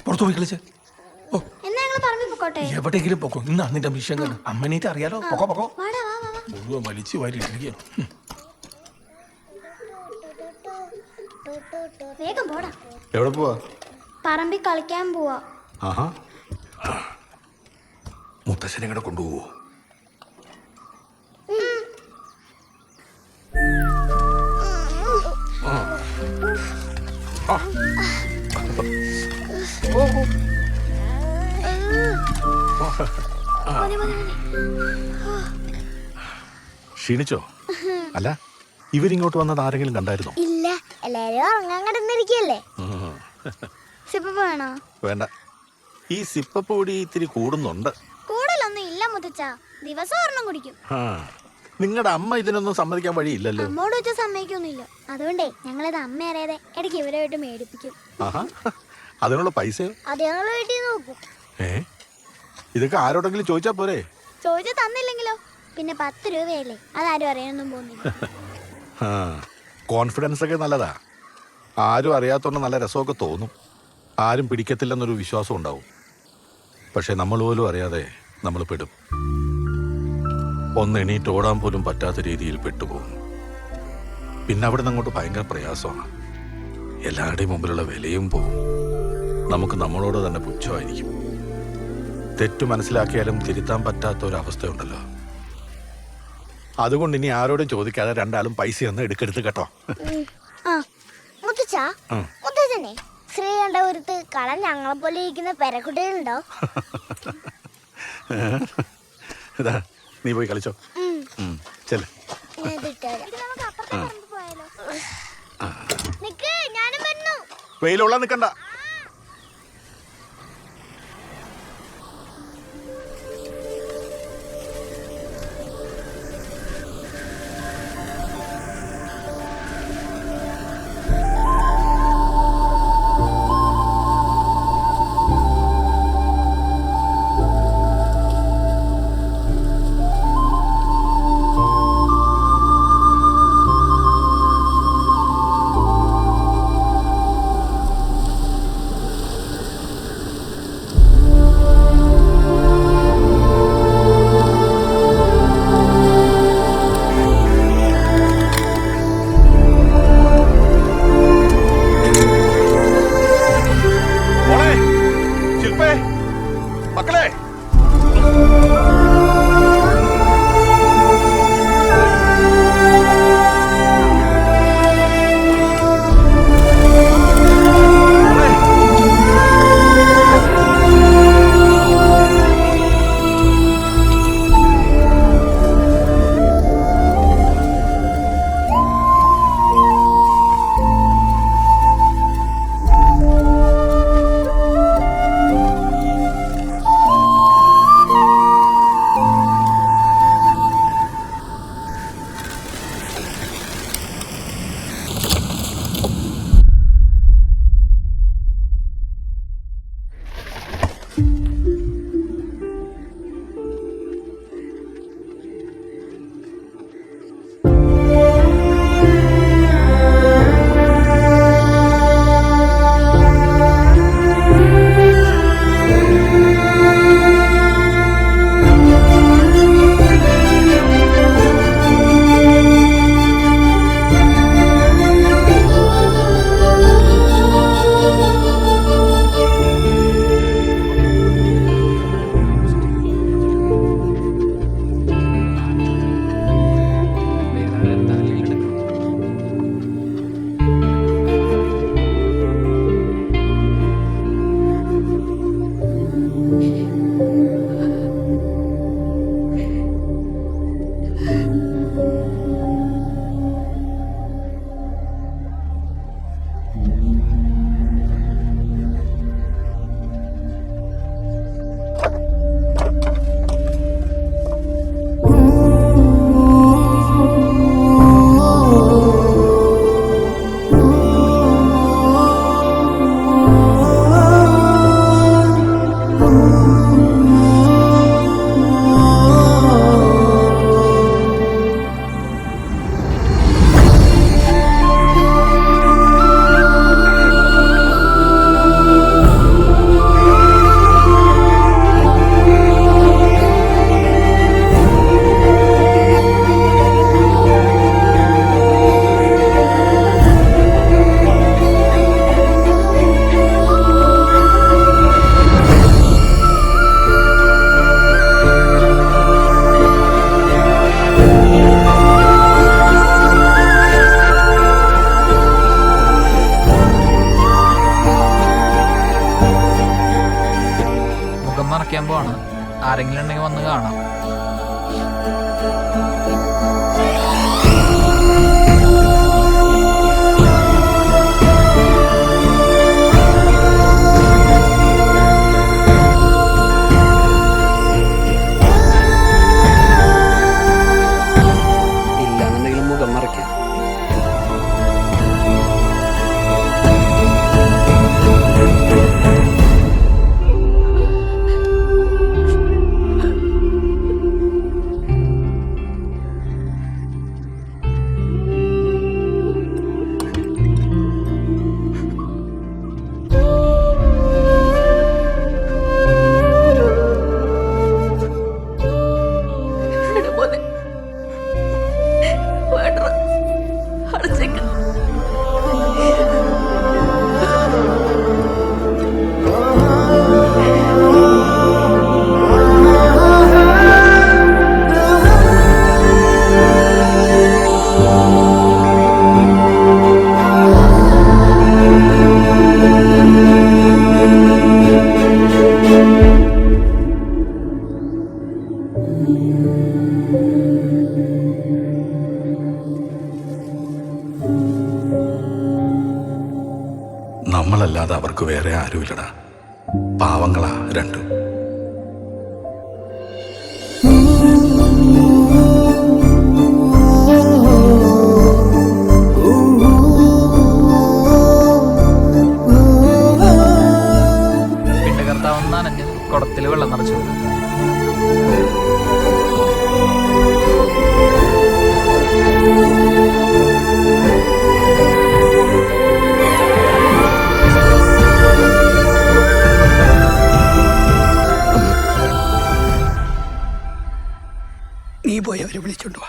പുറത്തു പോയി കളിച്ച് പൊക്കോട്ടെ. എവിടെയെങ്കിലും പൊക്കോ. ഇന്ന് നിന്റെ മിഷൻ കണ്ട് അമ്മനേറ്റ് അറിയാലോ. പൊക്കോ പൊക്കോ. വാടാ, വാ, വാ, വാ. മുഴുവൻ വലിച്ചു വാരിട്ടിരിക്കുകയാണ്. വേഗം പോടാ. എവിടെ പോവാ? പറമ്പിൽ കളിക്കാൻ പോവാ. ആഹാ. മുത്തശ്ശനെ കൂടെ കൊണ്ടുപോവോ? ക്ഷീണിച്ചോ? അല്ല, ഇവരിങ്ങോട്ട് വന്നത് ആരെങ്കിലും കണ്ടായിരുന്നോ? ഇല്ല, എല്ലാരും ഉറങ്ങാൻ കിടന്നിരിക്കല്ലേ. സിപ്പ വേണോ? വേണ്ട. ഈ സിപ്പപ്പ് കൂടി ഇത്തിരി കൂടുന്നുണ്ട്. കൂടുതലൊന്നും ഇല്ല മുത്തച്ഛ, ദിവസം ഒരെണ്ണം കുടിക്കും. നിങ്ങളുടെ അമ്മ ഇതിനൊന്നും സമ്മതിക്കാൻ വഴിയില്ലല്ലോ. അമ്മോട് വെച്ച സമ്മതിക്കൊന്നുമില്ല. അതുകൊണ്ടേ ഞങ്ങളിത് അമ്മ അറിയാതെ ഇടയ്ക്ക് ഇവരുമായിട്ട് മേടിപ്പിക്കും. ആഹാ. അതിനുള്ള പൈസയോ? അത് ഞങ്ങൾ വീട്ടിൽ നോക്കും. ഇതൊക്കെ ആരോടെങ്കിലും ചോദിച്ചാ പോരെ? ചോദിച്ചു തന്നില്ലെങ്കിലോ? പിന്നെ 10 രൂപയല്ലേ, അതാരും അറിയാനൊന്നും പോകുന്നില്ല. കോൺഫിഡൻസ് ഒക്കെ നല്ലതാ. ആരും അറിയാത്തോണ്ട് നല്ല രസമൊക്കെ തോന്നും. ആരും പിടിക്കത്തില്ലെന്നൊരു വിശ്വാസം ഉണ്ടാവും. പക്ഷെ നമ്മൾ പോലും അറിയാതെ നമ്മൾ പെടും. ഒന്ന് എണീറ്റ് ഓടാൻ പോലും പറ്റാത്ത രീതിയിൽ പെട്ടുപോകും. പിന്നെ അവിടെ നിന്ന് അങ്ങോട്ട് ഭയങ്കര പ്രയാസമാണ്. എല്ലാവരുടെയും മുമ്പിലുള്ള വിലയും പോവും. നമുക്ക് നമ്മളോട് തന്നെ പുച്ഛമായിരിക്കും. തെറ്റു മനസ്സിലാക്കിയാലും തിരുത്താൻ പറ്റാത്ത ഒരവസ്ഥയുണ്ടല്ലോ. അതുകൊണ്ട് ഇനി ആരോടും ചോദിക്കാതെ രണ്ടാളും പൈസയൊന്നും എടുക്കരുത് കേട്ടോ. മുത്തച്ഛനെ ശ്രീകണ്ഠപുരത്ത് കടം ഞങ്ങളെ പോലെ ഇരിക്കുന്ന പെരക്കുട്ടികളുണ്ടോ? ഇതാ, നീ പോയി കളിച്ചോ. ചെല്. വെയിലുള്ള നിക്കണ്ട. കഴിക്കാൻ പോവാണ്. ആരെങ്കിലും ഉണ്ടെങ്കിൽ വന്ന് കാണാം. ഇല്ലാന്നുണ്ടെങ്കിലും മുഖം മറയ്ക്കാം. നമ്മളല്ലാതെ അവർക്ക് വേറെ ആരുമില്ലടാ. പാവങ്ങളാ രണ്ടും. പിണ്ടകർത്താവ് നനഞ്ഞ് കുടത്തിൽ വെള്ളം നിറച്ചു. നീ പോയി അവരെ വിളിച്ചോണ്ട് വാ.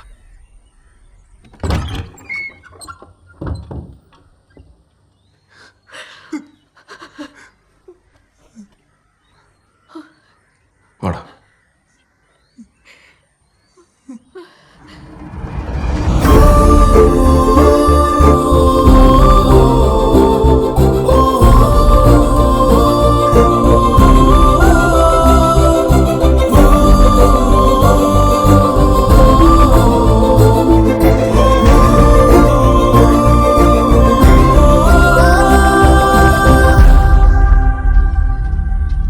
വാടാ.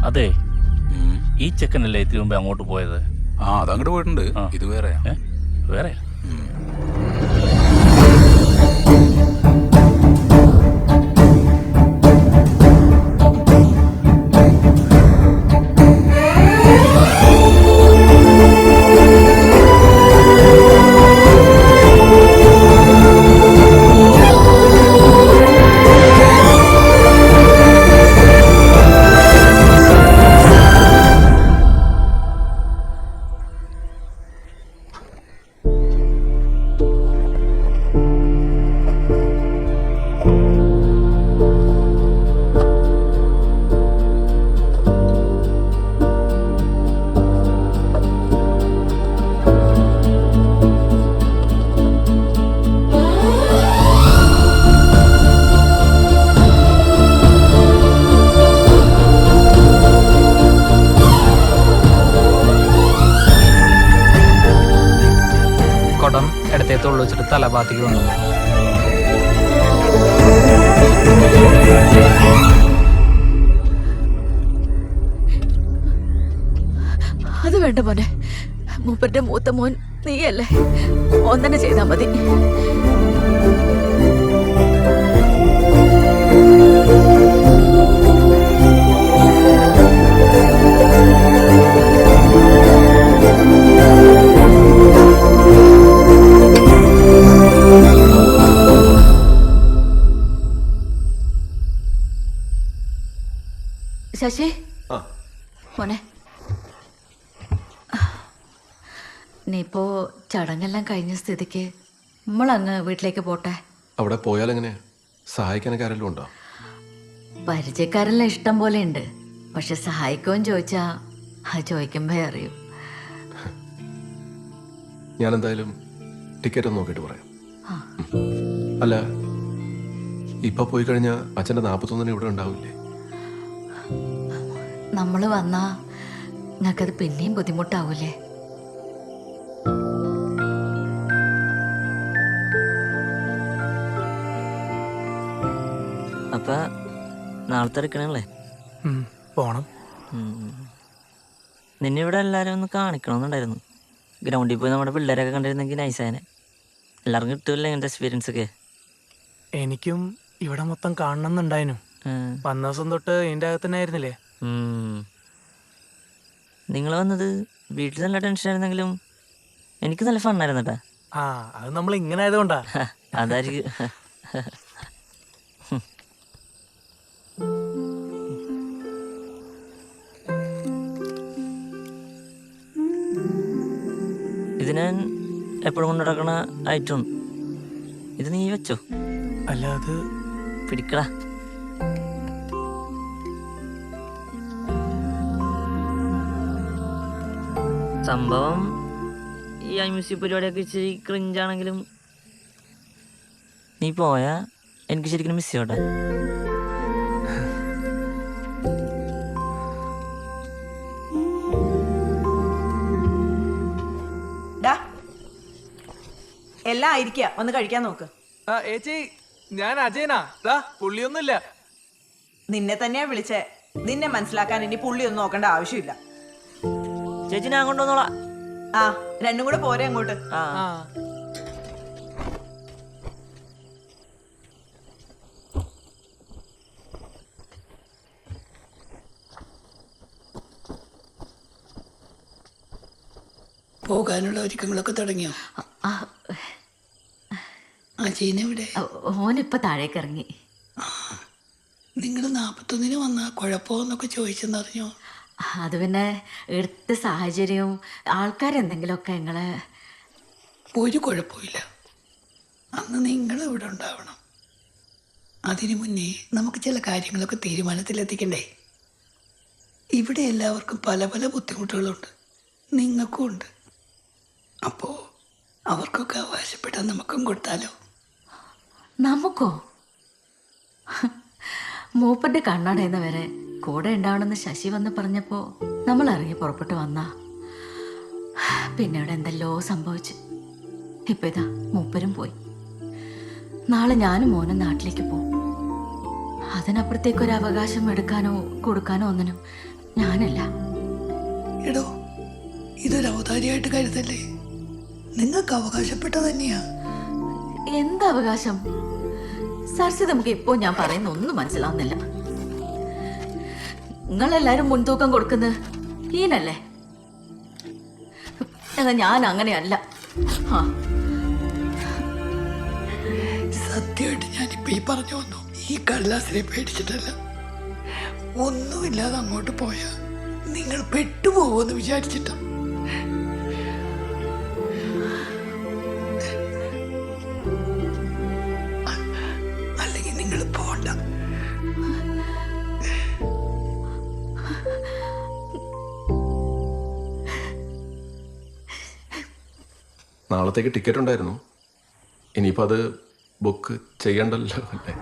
അതെ, ഈ ചെക്കനല്ലേ ഇതിനു മുമ്പ് അങ്ങോട്ട് പോയത്? ആ, അതങ്ങോട്ട് പോയിട്ടുണ്ട്. ഇത് വേറെയാ. വേറെ കുടം ഇടത്തെ തൊള്ളു വെച്ചിട്ട് തലഭാഗത്തേക്ക് വന്നു. അത് വേണ്ട മോനെ, മൂപ്പന്റെ മൂത്ത മോൻ നീയല്ലേ, ഓൻ തന്നെ ചെയ്താൽ മതി. ശശി മോനെ, നീ ഇപ്പോ ചടങ്ങെല്ലാം കഴിഞ്ഞ സ്ഥിതിക്ക് നമ്മളങ്ങ് വീട്ടിലേക്ക് പോട്ടെ. അവിടെ പോയാൽ എങ്ങനെയാ? സഹായിക്കാനൊക്കെ ആരെങ്കിലും ഉണ്ടോ? പരിചയക്കാരെല്ലാം ഇഷ്ടം പോലെ ഉണ്ട്. പക്ഷെ സഹായിക്കുമെന്ന് ചോദിച്ചാ അത് ചോദിക്കുമ്പോ അറിയും. ഞാൻ എന്തായാലും ടിക്കറ്റ് ഒന്ന് നോക്കിയിട്ട് പറയാം. അല്ല, ഇപ്പൊ പോയി കഴിഞ്ഞാൽ അച്ഛൻ്റെ 41 ഇവിടെ ഉണ്ടാവില്ലേ? നമ്മൾ വന്നാ നിങ്ങൾക്കത് പിന്നെയും ബുദ്ധിമുട്ടാവൂലേ? അപ്പൊ നാളത്തെ എടുക്കണല്ലേ? പോണം. നിന്നെ ഇവിടെ എല്ലാരും ഒന്ന് കാണിക്കണമെന്നുണ്ടായിരുന്നു. ഗ്രൗണ്ടിൽ പോയി നമ്മുടെ പിള്ളേരൊക്കെ കണ്ടിരുന്നെങ്കിൽ നൈസായനെ. എല്ലാവർക്കും കിട്ടുമല്ലോ ഇങ്ങനത്തെ എക്സ്പീരിയൻസ് ഒക്കെ. എനിക്കും ഇവിടെ മൊത്തം കാണണമെന്നുണ്ടായിരുന്നു. വന്ന ദിവസം തൊട്ട് ഇതിന്റെ അകത്ത് തന്നെ ആയിരുന്നില്ലേ? നിങ്ങൾ വന്നത് വീട്ടിൽ നല്ല ടെൻഷൻ ആയിരുന്നെങ്കിലും എനിക്ക് നല്ല ഫണ്ണായിരുന്നു കേട്ടാ. ആ, അത് നമ്മൾ ഇങ്ങനെ ആയതുകൊണ്ടാ. അതായിരിക്കും. ഇത് ഞാൻ എപ്പോഴും കൊണ്ടു നടക്കണ ഐറ്റം. ഇത് നീ വെച്ചോ. അല്ല, അത് പിടിക്കടാ. സംഭവം ഈ മ്യൂസിക് പരിപാടിയൊക്കെ ഇച്ചിരി ക്രിഞ്ചാണെങ്കിലും നീ പോയാ എനിക്ക് ശരിക്കും മിസ് ചെയ്യോട്ടെ. എല്ലാം ആയിരിക്കുക, ഒന്ന് കഴിക്കാൻ നോക്ക്. ഏച്ചി, ഞാൻ അജയനാ. പുള്ളിയൊന്നുമില്ല. നിന്നെ തന്നെയാ വിളിച്ചേ. നിന്നെ മനസ്സിലാക്കാൻ ഇനി പുള്ളിയൊന്നും നോക്കേണ്ട ആവശ്യമില്ല. ചേച്ചി ഞാൻ കൊണ്ടുവന്നോളാം. ആ, രണ്ടും കൂടെ പോരെ അങ്ങോട്ട്. പോകാനുള്ള ഒരുക്കങ്ങളൊക്കെ തുടങ്ങിയോ? അജയനെവിടെ? ഓനിപ്പോ താഴേക്ക് ഇറങ്ങി. നിങ്ങൾ 41 വന്ന കുഴപ്പമെന്നൊക്കെ ചോദിച്ചെന്നറിഞ്ഞോ? അത് പിന്നെ എടുത്ത സാഹചര്യവും ആൾക്കാരെന്തെങ്കിലുമൊക്കെ ഞങ്ങള്. ഒരു കുഴപ്പമില്ല. അന്ന് നിങ്ങൾ ഇവിടെ ഉണ്ടാവണം. അതിനു മുന്നേ നമുക്ക് ചില കാര്യങ്ങളൊക്കെ തീരുമാനത്തിലെത്തിക്കണ്ടേ? ഇവിടെ എല്ലാവർക്കും പല പല ബുദ്ധിമുട്ടുകളുണ്ട്, നിങ്ങൾക്കും ഉണ്ട്. അപ്പോൾ അവർക്കൊക്കെ അവകാശപ്പെട്ടാൽ നമുക്കും കൊടുത്താലോ? നമുക്കോ? മൂപ്പന്റെ കണ്ണടയുന്ന വരെ കൂടെ ഉണ്ടാവണമെന്ന് ശശി വന്ന് പറഞ്ഞപ്പോ നമ്മൾ ഇറങ്ങി പുറപ്പെട്ടു വന്നാ. പിന്നെ ഇവിടെ എന്തെല്ലോ സംഭവിച്ചു. ഇപ്പൊ ഇതാ മൂപ്പരും പോയി. നാളെ ഞാനും മോനും നാട്ടിലേക്ക് പോകും. അതിനപ്പുറത്തേക്കൊരു അവകാശം എടുക്കാനോ കൊടുക്കാനോ ഒന്നിനും ഞാനില്ല. എടോ, ഇതൊരു അവതാരിയായിട്ട് കരുതല്ലേ? നിങ്ങൾക്ക് അവകാശപ്പെട്ട തന്നെയാ. എന്താ അവകാശം? സർസി, നമുക്ക് ഇപ്പോ ഞാൻ പറയുന്ന ഒന്നും മനസ്സിലാവുന്നില്ല. നിങ്ങളെല്ലാരും മുൻതൂക്കം കൊടുക്കുന്നത് ഈനല്ലേ? എന്നാ ഞാൻ അങ്ങനെയല്ല. സത്യമായിട്ട് ഞാനിപ്പോ ഈ പറഞ്ഞു വന്നു. ഈ കള്ളാസിനെ പേടിച്ചിട്ടല്ല. ഒന്നുമില്ലാതെ അങ്ങോട്ട് പോയാ നിങ്ങൾ പെട്ടുപോകുമെന്ന് വിചാരിച്ചിട്ടാ. അല്ലെങ്കിൽ നിങ്ങൾ പോണ്ട. നാളത്തേക്ക് ടിക്കറ്റ് ഉണ്ടായിരുന്നു. ഇനിയിപ്പോൾ അത് ബുക്ക് ചെയ്യണ്ടല്ലോ അല്ലേ?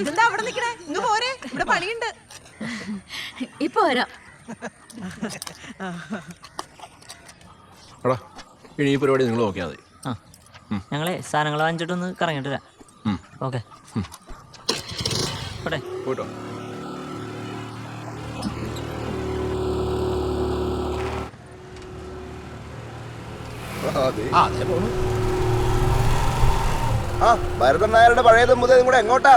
ഇതെന്താ അവിടെ നിക്കണേ? ഇങ്ങ് പോരെ, ഇവിടെ പണിയുണ്ട്. ഇപ്പൊ വരാം. എടാ, ഇനി ഈ പരിപാടി നിങ്ങൾ നോക്കിയാൽ മതി. ഞങ്ങളെ സാധനങ്ങൾ വാങ്ങിച്ചിട്ടൊന്ന് കറങ്ങിട്ട് വരാം. ഓക്കെ, പോയിട്ടോ. ഭരതൻ നായരുടെ പഴയതും പുതിയതും കൂടെ എങ്ങോട്ടാ?